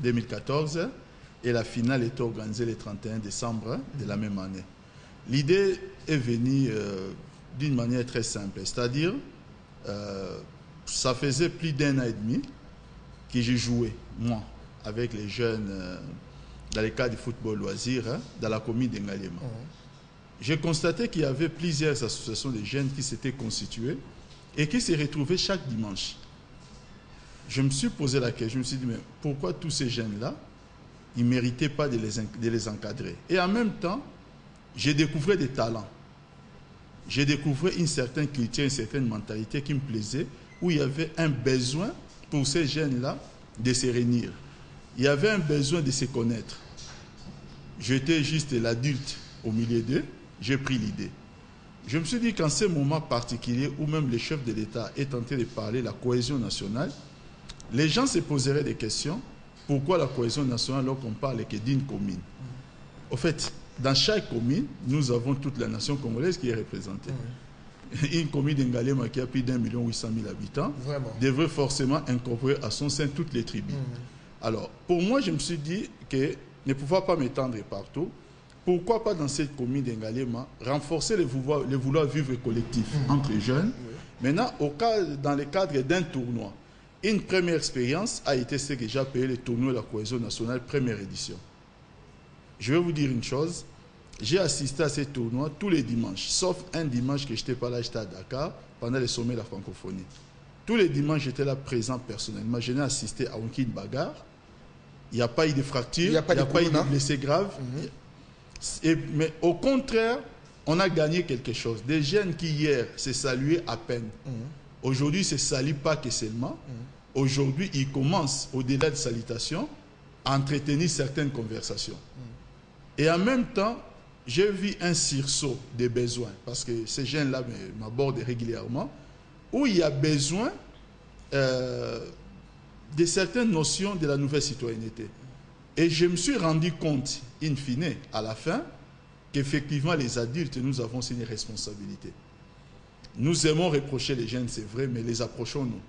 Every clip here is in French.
2014 et la finale était organisée le 31 décembre de la même année. L'idée est venue d'une manière très simple, c'est-à-dire ça faisait plus d'un an et demi que j'ai joué, moi, avec les jeunes dans les cas du football loisir, dans la commune d'Engalema. J'ai constaté qu'il y avait plusieurs associations de jeunes qui s'étaient constituées et qui se retrouvaient chaque dimanche. Je me suis posé la question, je me suis dit, mais pourquoi tous ces jeunes-là, ils ne méritaient pas de les encadrer? Et en même temps, j'ai découvert des talents. J'ai découvert une certaine culture, une certaine mentalité qui me plaisait, où il y avait un besoin pour ces jeunes-là de se réunir. Il y avait un besoin de se connaître. J'étais juste l'adulte au milieu d'eux, j'ai pris l'idée. Je me suis dit qu'en ce moment particulier où même le chef de l'État est en train de parler de la cohésion nationale, les gens se poseraient des questions. Pourquoi la cohésion nationale alors qu'on parle que d'une commune? Au fait, dans chaque commune, nous avons toute la nation congolaise qui est représentée. Une commune d'Engalema qui a plus d'1 800 000 habitants devrait forcément incorporer à son sein toutes les tribus. Alors, pour moi, je me suis dit que ne pouvant pas m'étendre partout, pourquoi pas dans cette commune d'Engalema renforcer le vouloir vivre collectif entre les jeunes. Maintenant, dans le cadre d'un tournoi, une première expérience a été ce que j'ai appelé le tournoi de la cohésion nationale, première édition. Je vais vous dire une chose, j'ai assisté à ces tournois tous les dimanches, sauf un dimanche que je n'étais pas là, j'étais à Dakar, pendant le sommet de la francophonie. Tous les dimanches, j'étais là présent personnellement. Je n'ai assisté à aucune bagarre. Il n'y a pas eu de fracture, il n'y a pas eu de blessés graves. Mais au contraire, on a gagné quelque chose. Des jeunes qui hier se saluaient à peine. Aujourd'hui, ils ne se saluent pas que seulement. Aujourd'hui, ils commencent, au-delà de salutations, à entretenir certaines conversations. Et en même temps, j'ai vu un sursaut des besoins, parce que ces jeunes-là m'abordent régulièrement, où il y a besoin de certaines notions de la nouvelle citoyenneté. Et je me suis rendu compte, in fine, à la fin, qu'effectivement, les adultes, nous avons une responsabilité. Nous aimons reprocher les jeunes, c'est vrai, mais les approchons-nous.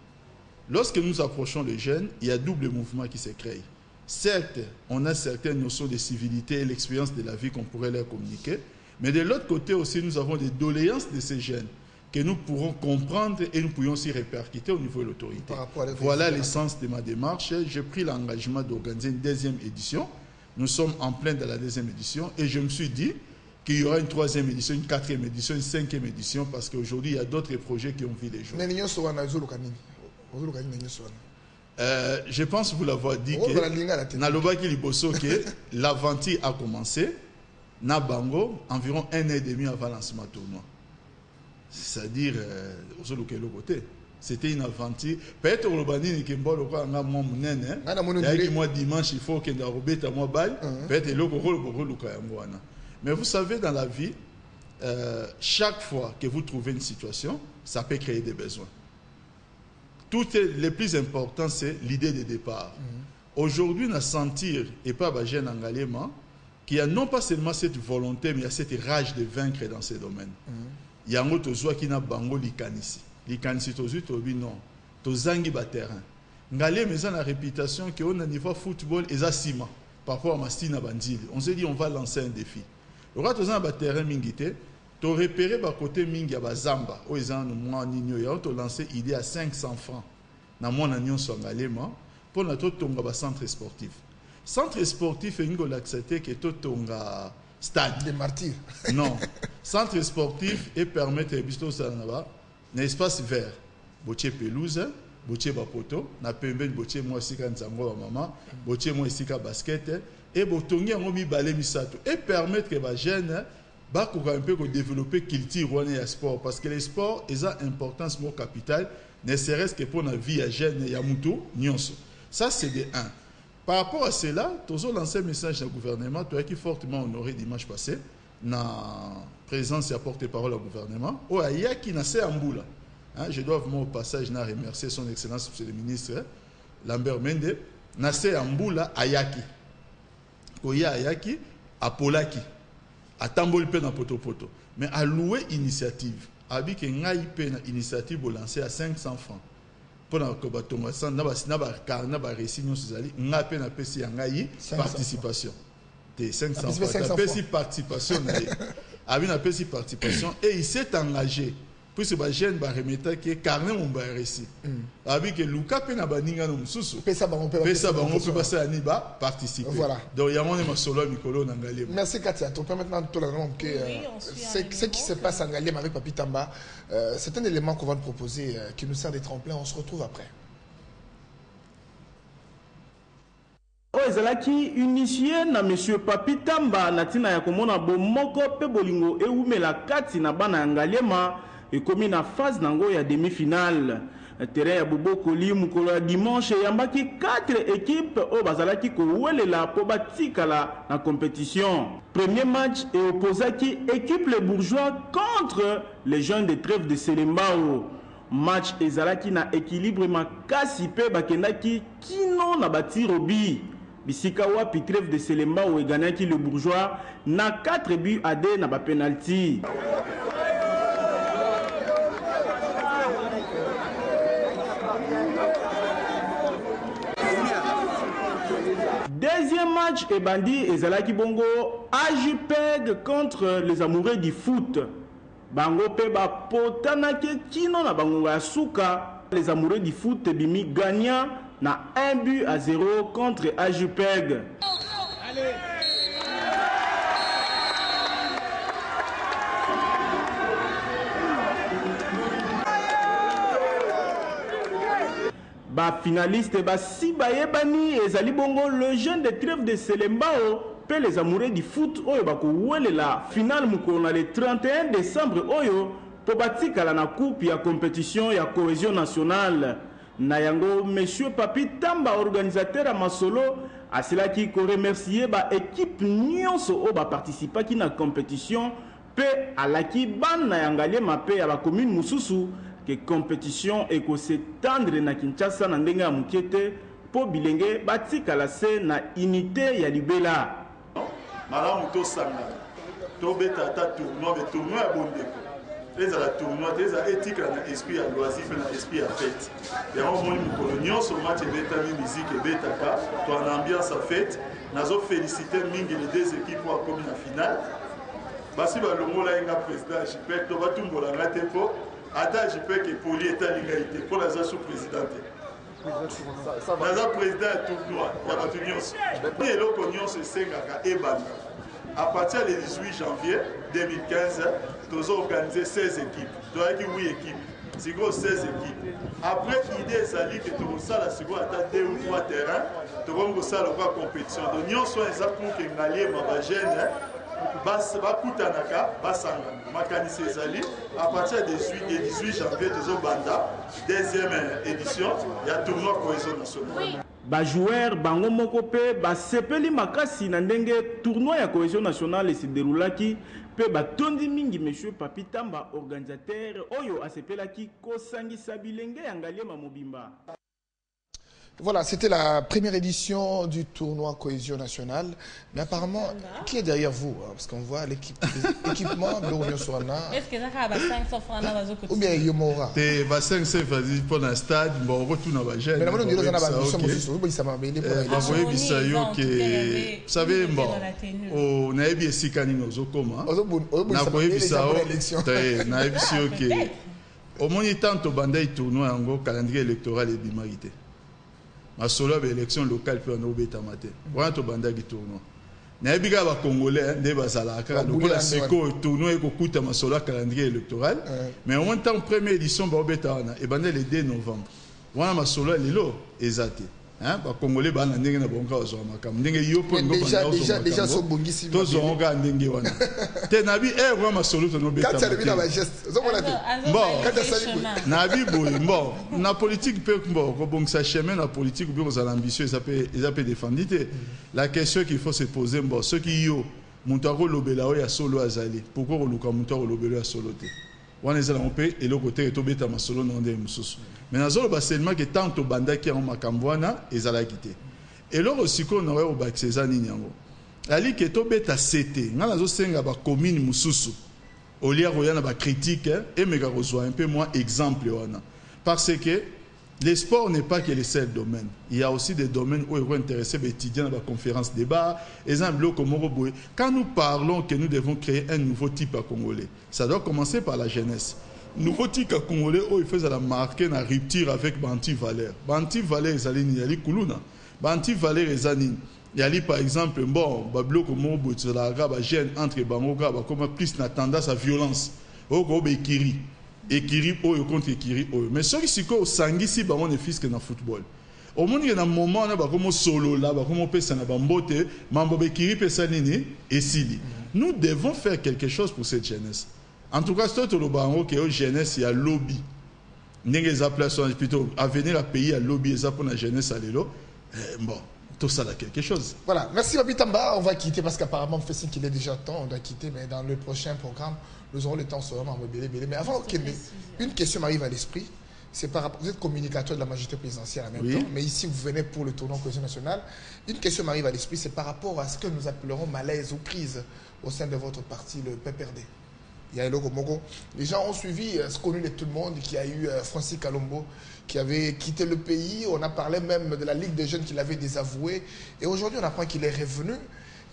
Lorsque nous approchons les jeunes, il y a double mouvement qui se crée. Certes, on a certaines notions de civilité et l'expérience de la vie qu'on pourrait leur communiquer, mais de l'autre côté aussi, nous avons des doléances de ces jeunes que nous pourrons comprendre et nous pourrions aussi répercuter au niveau de l'autorité. Voilà l'essence de ma démarche. J'ai pris l'engagement d'organiser une deuxième édition. Nous sommes en plein dans la deuxième édition et je me suis dit qu'il y aura une troisième édition, une quatrième édition, une cinquième édition parce qu'aujourd'hui, il y a d'autres projets qui ont vu les jours. Je pense vous l'avoir dit que Nalobaki Liboso que l'aventure a commencé Nabango environ 1 an et demi avant le lancement du tournoi. C'est-à-dire c'était une aventure. Peut-être que Robani qui moi dimanche il faut que moi balle. Peut-être mais vous savez dans la vie chaque fois que vous trouvez une situation, ça peut créer des besoins. Le plus important, c'est l'idée de départ. Aujourd'hui, on a senti, et pas Bagé Nangalema, qu'il y a non pas seulement cette volonté, mais il y a cette rage de vaincre dans ces domaines. Il y a un autre qui n'a pas bango likanisi. Likanisi, tobi non. Tozangi ba terrain. Ngalé, mais on a la réputation qu'on a niveau football, et ça sima. Par rapport à Mastina Bandil. On s'est dit, on va lancer un défi. Le roi tozan ba terrain mingité. Tu as repéré à côté mingi à Zamba, où ils ont lancé l'idée à 500 francs dans mon union sur Ngalema pour notre centre sportif. Centre sportif, il faut l'accepter que tout un stade. Des martyrs. Non. Centre sportif et permettre un espace vert. Botier pelouse, botier bapoto, na pembe botier moi sika nzango maman, botier moi sika basket et botongi ngomi balé misato et permettre que les jeunes un peu développer culture et sport parce que les sports ont une importance more capitale ne serait-ce que pour la vie à jeune et à muto nyonso. Ça c'est de 1. Par rapport à cela, tu as lancé un message au gouvernement, tu as qui fortement honoré dimanche passé na présence et porte-parole au gouvernement. Oh ayaki na se amboula. Je dois vraiment au passage na remercier son excellence monsieur le ministre Lambert Mende na se amboula ayaki. Koya ayaki apolaki. À tamboli pe na poto. Mais à louer initiative, à bi que ngai pe na initiative pour lancer à 500 francs. pendant que batonga sans na ba récit nous zali nga pe na pesi yanga yi participation de 500 fois pesi participation abi na pesi participation et il s'est engagé puisque ba jeune ba remettre que carnet mon ba récit abi que luka pe na baninga no mususu pesa bango pe passer ani ba participer voilà donc yango ne masolo mikolo na Ngalema. Merci Katia, tu peux maintenant tout le monde que ce qui se passe à Ngalema avec Papi Tamba, c'est un élément qu'on va te proposer qui nous sert de tremplin. On se retrouve après. Ezalaki initié na monsieur Papi Tamba natina ya komona bomoko pe bolingo eumela kati na bana Ngalema et comme na phase nango ya demi-finale. Terrain ya Bobokoli mukolo ya dimanche yambaki 4 équipes au bazalaki ko welela po batikala na compétition. Premier match et opposaki équipe les bourgeois contre les jeunes de Trèves de Selembao. Match ezalaki na équilibre makasi pe bakendaki kino na batirobi. Bisika wapi Trèves de Selembao eganaki le bourgeois na 4 buts à 2 na ba penalty. Deuxième match et Bandi et Zalaki Bongo AJPEG contre les amoureux du foot. Bango Peba Potanake Kino na Bango Asuka. Les amoureux du foot bimi gagnant na 1-0 contre AJPEG. Allez. Ba finaliste ba si bayebani ezali bongo le jeune de Trèves de Selembao pe les amoureux du foot oyo bako welela finale mukolo na le 31 décembre oyo po batikala na coupe ya compétition ya cohésion nationale na yango monsieur Papi Tamba organisateur a masolo asilaki ko remercier ba équipe nyonso o ba participa ki na compétition pe alaki ban na Ngalema pe ya ba commune mususu que compétition et que s'étendre na Kinshasa na ndenge ya mukete po bilenge batika la se na unité ya libela malamu to sanga to beta ta tournoi mais tournoi ya bondeko les ala tournoi des éthique na esprit ya loisir na esprit ya fête ya moni mukolo nyonso match beta musique beta ka to en ambiance à fête nazo féliciter mingi les deux équipes pour comme na finale basi balongola nga président JP to batumbola ngate po Ada JP que poli est à l'égalité pour la sous-présidente. La président tournoi, il y a pas de nuance. Et l'opinion se sengaka ebanda. À partir du 18 janvier 2015, nous avons organisé 16 équipes. Nous avons 8 équipes. C'est gros 16 équipes. Après l'idée c'est que tout ça la seconde à 2 ou 3 terrains, tout comme ça la compétition. Donc nous sommes exact pour que Ngalema va jeune bakutanaka basanga makanisi ezali à partir du 18 janvier tozobanda deuxième édition ya tournoi cohésion nationale. Ba joueur bango moko pe ba sepeli makasi na ndenge tournoi ya cohésion nationale se déroulaki pe ba tondi mingi monsieur Papi Tamba organisateur oyo asepelaki kosangisa bilenge ya Ngalema mobimba. Voilà, c'était la première édition du tournoi Cohésion Nationale. Mais apparemment, qui est derrière vous? Parce qu'on voit l'équipement, est-ce que ça va 500 francs ou bien Yomora? T'es 500 francs pour un stade, bon, retourne à Bagel. Mais la vous savez, bon, on a eu ici Canino Zokoma. On a eu ici au moins, il tente au bandai tournoi en calendrier électoral et bimarité. Ma solo élection locale puis on obéit à matin. Voilà tout banda qui tourne. Nabiga va congolais des bazala car nous la seco tournoi ko kuta ma solo calendrier électoral mais en même temps première édition ba obéta et banda le 2 novembre. Voilà ma solo lelo ezate. Hein ba congolais ba na ndenge na bonka ozo makam ndenge yo po ngo banda déjà so bongisi to zo nga ndenge wana. Te nabi vraiment ma solo to no beta. Quand tu as la geste. Bon, nabi boy bon na politique peut bon ko bon ça chemin na politique ou bien aux ambitieux ça peut défendre. La question qu'il faut se poser bon ceux qui yo montaro lobela o ya solo azali pourquoi ko luka montaro lobela ya solo te. On est là on peut et le côté est obéta ma solo non de mususu. Mais na zolo ba seulement que tant to banda qui en makambwana ezala quitté. Et là aussi qu'on aurait au bac César Ninyango. La ligue est obéta CT. Ngana zo senga ba commune mususu. Au lieu de la critique et méga reçoit un peu moins exemple parce que Le sport n'est pas que le seul domaine. Il y a aussi des domaines où ils vont intéresser les étudiants dans la conférence débat. Quand nous parlons que nous devons créer un nouveau type à Congolais, ça doit commencer par la jeunesse. Nouveau type à Congolais, où il faut la marquer une rupture avec Banti Valère. Banti Valère, il y a Kuluna. Banti Valère, il y a par exemple, bon, Bablo Komobo, jeune entre Bangoga, comme plus na tendance à violence. Ekiri. Ekiri oyo contre Ekiri oyo. Mais ce qui est sangi si on est fils que dans football. Au moins il y a un moment là comme solo là comme pesa na bambote, mambo Ekiri pesa nini esili. Nous devons faire quelque chose pour cette jeunesse. En tout cas, c'est tout le bango que jeunesse il y a lobby. N'engez appellation plutôt à venir à payer à lobby ça pour la jeunesse à l'élo. Bon, tout ça là quelque chose. Voilà, merci Papi Tamba, on va quitter parce qu'apparemment on fait signe qu'il est déjà temps, on doit quitter, mais dans le prochain programme, nous aurons le temps seulement de belé. Mais avant, une question m'arrive à l'esprit, c'est par rapport, vous êtes communicateur de la majorité présidentielle en même temps, mais ici vous venez pour le tournoi cohésion nationale. Une question m'arrive à l'esprit, c'est par rapport à ce que nous appellerons malaise ou crise au sein de votre parti, le PPRD. Il y a les gens ont suivi ce connu de tout le monde, qu'il y a eu Francis Kalombo qui avait quitté le pays. On a parlé même de la Ligue des jeunes qu'il avait désavouée. Et aujourd'hui, on apprend qu'il est revenu.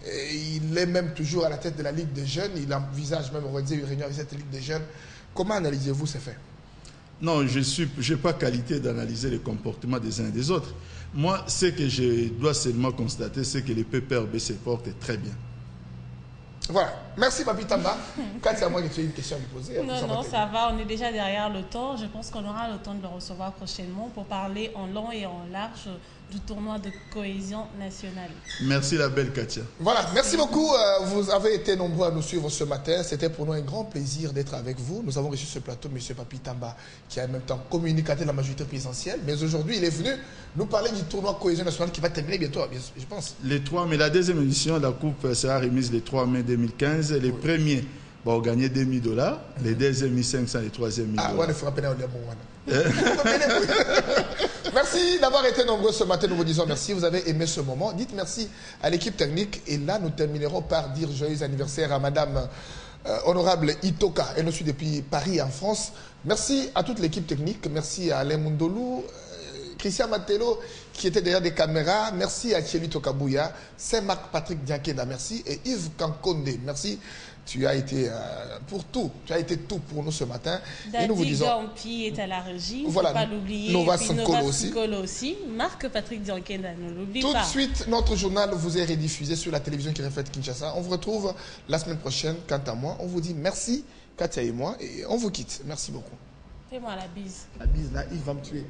Et il est même toujours à la tête de la Ligue des jeunes. Il envisage même une réunion avec cette Ligue des jeunes. Comment analysez-vous ces faits? Non, je n'ai pas qualité d'analyser les comportements des uns et des autres. Moi, ce que je dois seulement constater, c'est que le PPRB se porte très bien. Voilà. Merci, Papi Tamba. Katia, moi, j'ai une question à lui poser. Non, ça va. On est déjà derrière le temps. Je pense qu'on aura le temps de le recevoir prochainement pour parler en long et en large du tournoi de cohésion nationale. Merci, la belle Katia. Voilà. Merci beaucoup. Vous avez été nombreux à nous suivre ce matin. C'était pour nous un grand plaisir d'être avec vous. Nous avons reçu ce plateau, M. Papi Tamba, qui a en même temps communicateur de la majorité présidentielle. Mais aujourd'hui, il est venu nous parler du tournoi cohésion nationale qui va terminer bientôt, je pense. Les 3 mai, la deuxième édition, la Coupe sera remise le 3 mai 2015. Les premiers vont gagner $2,000, les deuxièmes 1,500, les troisièmes 1,000. Ah, ouais, il faut rappeler Merci d'avoir été nombreux ce matin. Nous vous disons merci. Vous avez aimé ce moment. Dites merci à l'équipe technique. Et là, nous terminerons par dire joyeux anniversaire à Madame Honorable Itoka. Elle nous suit depuis Paris, en France. Merci à toute l'équipe technique. Merci à Alain Mundolou, Christian Matelo qui était derrière des caméras. Merci à Thierry Tokabouya, Saint-Marc Patrick Diankeda, merci. Et Yves Kankonde, merci. Tu as été pour tout. Tu as été tout pour nous ce matin. Dadi et nous vous disons. Gampi est à la régie. Voilà. Faut pas l'oublier. Nova Sankolo aussi. Marc Patrick Diankeda, ne l'oublie pas. Tout de suite, notre journal vous est rediffusé sur la télévision qui reflète Kinshasa. On vous retrouve la semaine prochaine. Quant à moi, on vous dit merci, Katia et moi, et on vous quitte. Merci beaucoup. Fais-moi la bise. La bise, là, Yves va me tuer.